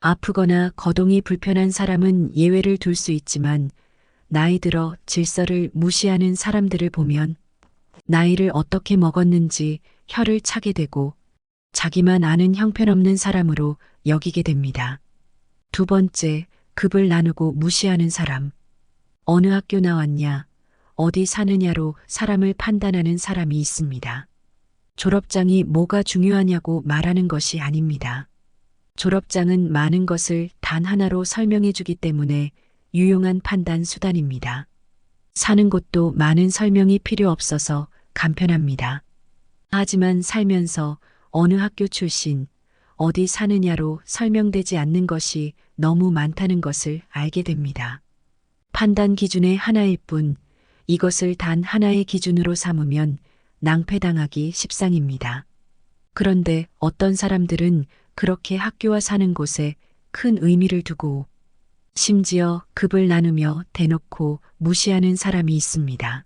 아프거나 거동이 불편한 사람은 예외를 둘 수 있지만 나이 들어 질서를 무시하는 사람들을 보면 나이를 어떻게 먹었는지 혀를 차게 되고 자기만 아는 형편없는 사람으로 여기게 됩니다. 두 번째, 급을 나누고 무시하는 사람. 어느 학교 나왔냐, 어디 사느냐로 사람을 판단하는 사람이 있습니다. 졸업장이 뭐가 중요하냐고 말하는 것이 아닙니다. 졸업장은 많은 것을 단 하나로 설명해 주기 때문에 유용한 판단 수단입니다. 사는 곳도 많은 설명이 필요 없어서 간편합니다. 하지만 살면서 어느 학교 출신, 어디 사느냐로 설명되지 않는 것이 너무 많다는 것을 알게 됩니다. 판단 기준의 하나일 뿐 이것을 단 하나의 기준으로 삼으면 낭패당하기 십상입니다. 그런데 어떤 사람들은 그렇게 학교와 사는 곳에 큰 의미를 두고 심지어 급을 나누며 대놓고 무시하는 사람이 있습니다.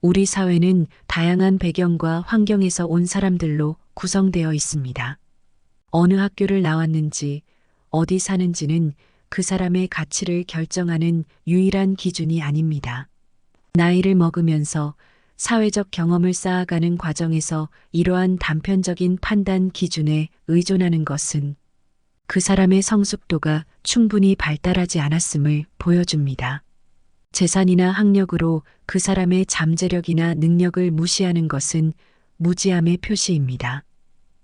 우리 사회는 다양한 배경과 환경에서 온 사람들로 구성되어 있습니다. 어느 학교를 나왔는지, 어디 사는지는 그 사람의 가치를 결정하는 유일한 기준이 아닙니다. 나이를 먹으면서 사회적 경험을 쌓아가는 과정에서 이러한 단편적인 판단 기준에 의존하는 것은 그 사람의 성숙도가 충분히 발달하지 않았음을 보여줍니다. 재산이나 학력으로 그 사람의 잠재력이나 능력을 무시하는 것은 무지함의 표시입니다.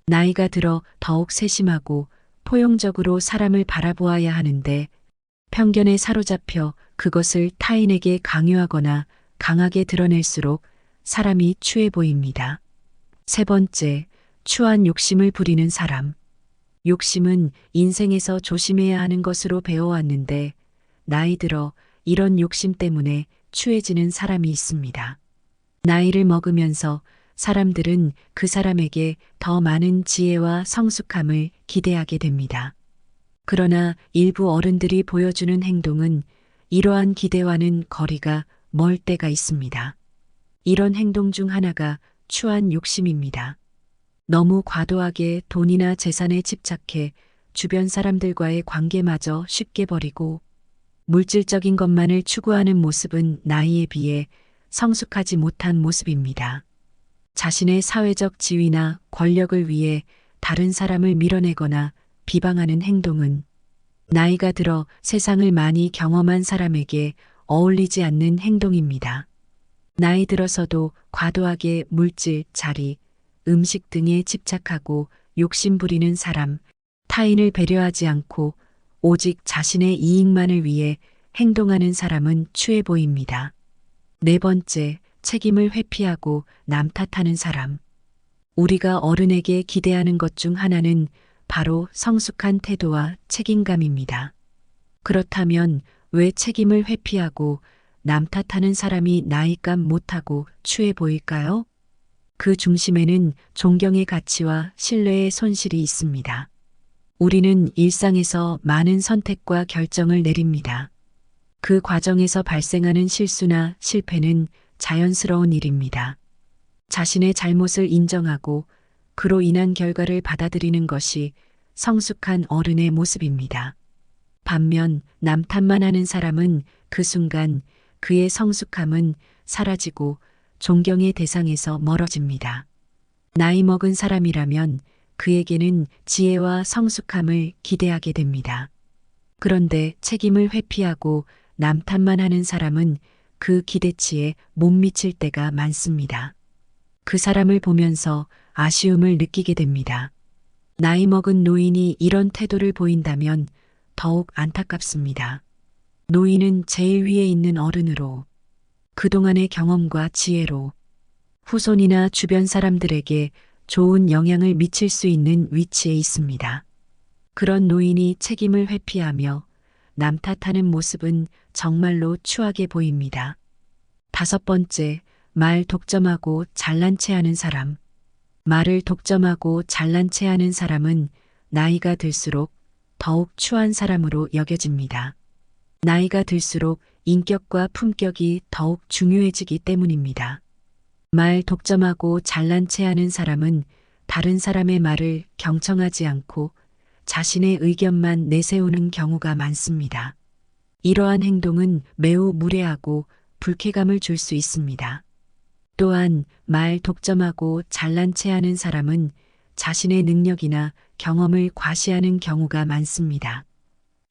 나이가 들어 더욱 세심하고 포용적으로 사람을 바라보아야 하는데 편견에 사로잡혀 그것을 타인에게 강요하거나 강하게 드러낼수록 사람이 추해 보입니다. 세 번째, 추한 욕심을 부리는 사람. 욕심은 인생에서 조심해야 하는 것으로 배워왔는데 나이 들어 이런 욕심 때문에 추해지는 사람이 있습니다. 나이를 먹으면서 사람들은 그 사람에게 더 많은 지혜와 성숙함을 기대하게 됩니다. 그러나 일부 어른들이 보여주는 행동은 이러한 기대와는 거리가 멀 때가 있습니다. 이런 행동 중 하나가 추한 욕심입니다. 너무 과도하게 돈이나 재산에 집착해 주변 사람들과의 관계마저 쉽게 버리고 물질적인 것만을 추구하는 모습은 나이에 비해 성숙하지 못한 모습입니다. 자신의 사회적 지위나 권력을 위해 다른 사람을 밀어내거나 비방하는 행동은 나이가 들어 세상을 많이 경험한 사람에게 어울리지 않는 행동입니다. 나이 들어서도 과도하게 물질, 자리, 음식 등에 집착하고 욕심 부리는 사람, 타인을 배려하지 않고 오직 자신의 이익만을 위해 행동하는 사람은 추해 보입니다. 네 번째, 책임을 회피하고 남 탓하는 사람. 우리가 어른에게 기대하는 것 중 하나는 바로 성숙한 태도와 책임감입니다. 그렇다면 왜 책임을 회피하고 남 탓하는 사람이 나이감 못하고 추해 보일까요? 그 중심에는 존경의 가치와 신뢰의 손실이 있습니다. 우리는 일상에서 많은 선택과 결정을 내립니다. 그 과정에서 발생하는 실수나 실패는 자연스러운 일입니다. 자신의 잘못을 인정하고 그로 인한 결과를 받아들이는 것이 성숙한 어른의 모습입니다. 반면 남 탓만 하는 사람은 그 순간 그의 성숙함은 사라지고 존경의 대상에서 멀어집니다. 나이 먹은 사람이라면 그에게는 지혜와 성숙함을 기대하게 됩니다. 그런데 책임을 회피하고 남 탓만 하는 사람은 그 기대치에 못 미칠 때가 많습니다. 그 사람을 보면서 아쉬움을 느끼게 됩니다. 나이 먹은 노인이 이런 태도를 보인다면 더욱 안타깝습니다. 노인은 제일 위에 있는 어른으로 그동안의 경험과 지혜로 후손이나 주변 사람들에게 좋은 영향을 미칠 수 있는 위치에 있습니다. 그런 노인이 책임을 회피하며 남 탓하는 모습은 정말로 추하게 보입니다. 다섯 번째, 말 독점하고 잘난 체하는 사람. 말을 독점하고 잘난 체하는 사람은 나이가 들수록 더욱 추한 사람으로 여겨집니다. 나이가 들수록 인격과 품격이 더욱 중요해지기 때문입니다. 말 독점하고 잘난 체하는 사람은 다른 사람의 말을 경청하지 않고 자신의 의견만 내세우는 경우가 많습니다. 이러한 행동은 매우 무례하고 불쾌감을 줄 수 있습니다. 또한 말 독점하고 잘난 체하는 사람은 자신의 능력이나 경험을 과시하는 경우가 많습니다.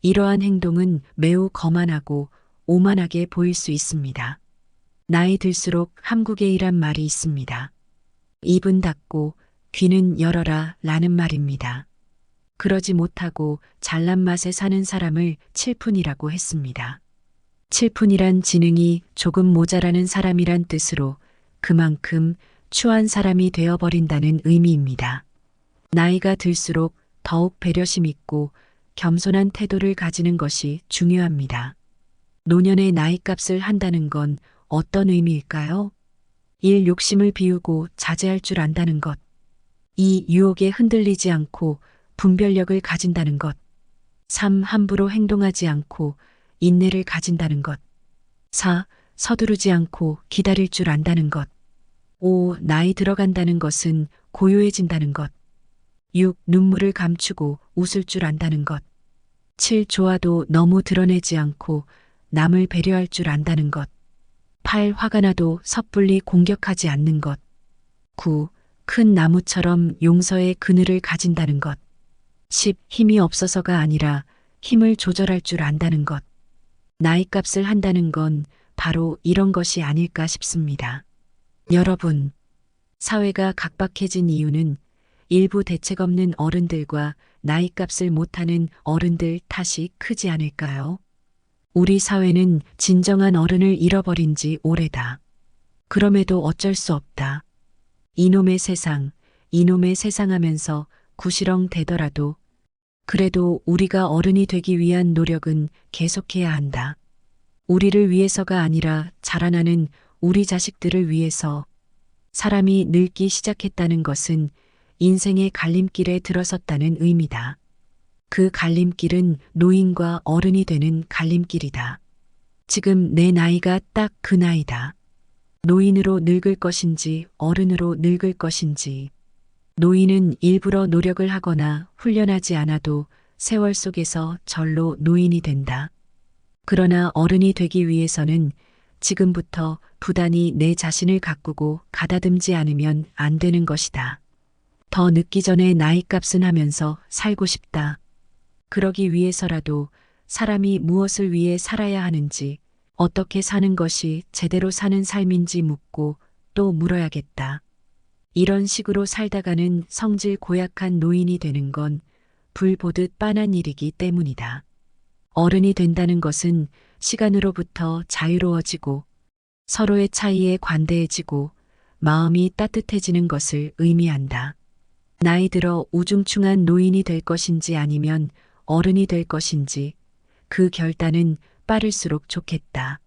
이러한 행동은 매우 거만하고 오만하게 보일 수 있습니다. 나이 들수록 한국에이란 말이 있습니다. 입은 닫고 귀는 열어라 라는 말입니다. 그러지 못하고 잘난 맛에 사는 사람을 칠푼이라고 했습니다. 칠푼이란 지능이 조금 모자라는 사람이란 뜻으로 그만큼 추한 사람이 되어버린다는 의미입니다. 나이가 들수록 더욱 배려심 있고 겸손한 태도를 가지는 것이 중요합니다. 노년의 나이값을 한다는 건 어떤 의미일까요? 1. 욕심을 비우고 자제할 줄 안다는 것. 2. 유혹에 흔들리지 않고 분별력을 가진다는 것. 3. 함부로 행동하지 않고 인내를 가진다는 것. 4. 서두르지 않고 기다릴 줄 안다는 것. 5. 나이 들어간다는 것은 고요해진다는 것. 6. 눈물을 감추고 웃을 줄 안다는 것. 7. 좋아도 너무 드러내지 않고 남을 배려할 줄 안다는 것. 8. 화가 나도 섣불리 공격하지 않는 것. 9. 큰 나무처럼 용서의 그늘을 가진다는 것. 10. 힘이 없어서가 아니라 힘을 조절할 줄 안다는 것. 나이값을 한다는 건 바로 이런 것이 아닐까 싶습니다. 여러분, 사회가 각박해진 이유는 일부 대책 없는 어른들과 나이값을 못하는 어른들 탓이 크지 않을까요? 우리 사회는 진정한 어른을 잃어버린 지 오래다. 그럼에도 어쩔 수 없다. 이놈의 세상 하면서 구시렁 대더라도 그래도 우리가 어른이 되기 위한 노력은 계속해야 한다. 우리를 위해서가 아니라 자라나는 우리 자식들을 위해서 사람이 늙기 시작했다는 것은 인생의 갈림길에 들어섰다는 의미다. 그 갈림길은 노인과 어른이 되는 갈림길이다. 지금 내 나이가 딱 그 나이다. 노인으로 늙을 것인지 어른으로 늙을 것인지. 노인은 일부러 노력을 하거나 훈련하지 않아도 세월 속에서 절로 노인이 된다. 그러나 어른이 되기 위해서는 지금부터 부단히 내 자신을 가꾸고 가다듬지 않으면 안 되는 것이다. 더 늦기 전에 나이값은 하면서 살고 싶다. 그러기 위해서라도 사람이 무엇을 위해 살아야 하는지, 어떻게 사는 것이 제대로 사는 삶인지 묻고 또 물어야겠다. 이런 식으로 살다가는 성질 고약한 노인이 되는 건 불 보듯 빤한 일이기 때문이다. 어른이 된다는 것은 시간으로부터 자유로워지고 서로의 차이에 관대해지고 마음이 따뜻해지는 것을 의미한다. 나이 들어 우중충한 노인이 될 것인지 아니면 어른이 될 것인지 그 결단은 빠를수록 좋겠다.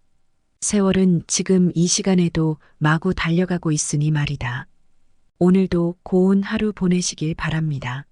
세월은 지금 이 시간에도 마구 달려가고 있으니 말이다. 오늘도 고운 하루 보내시길 바랍니다.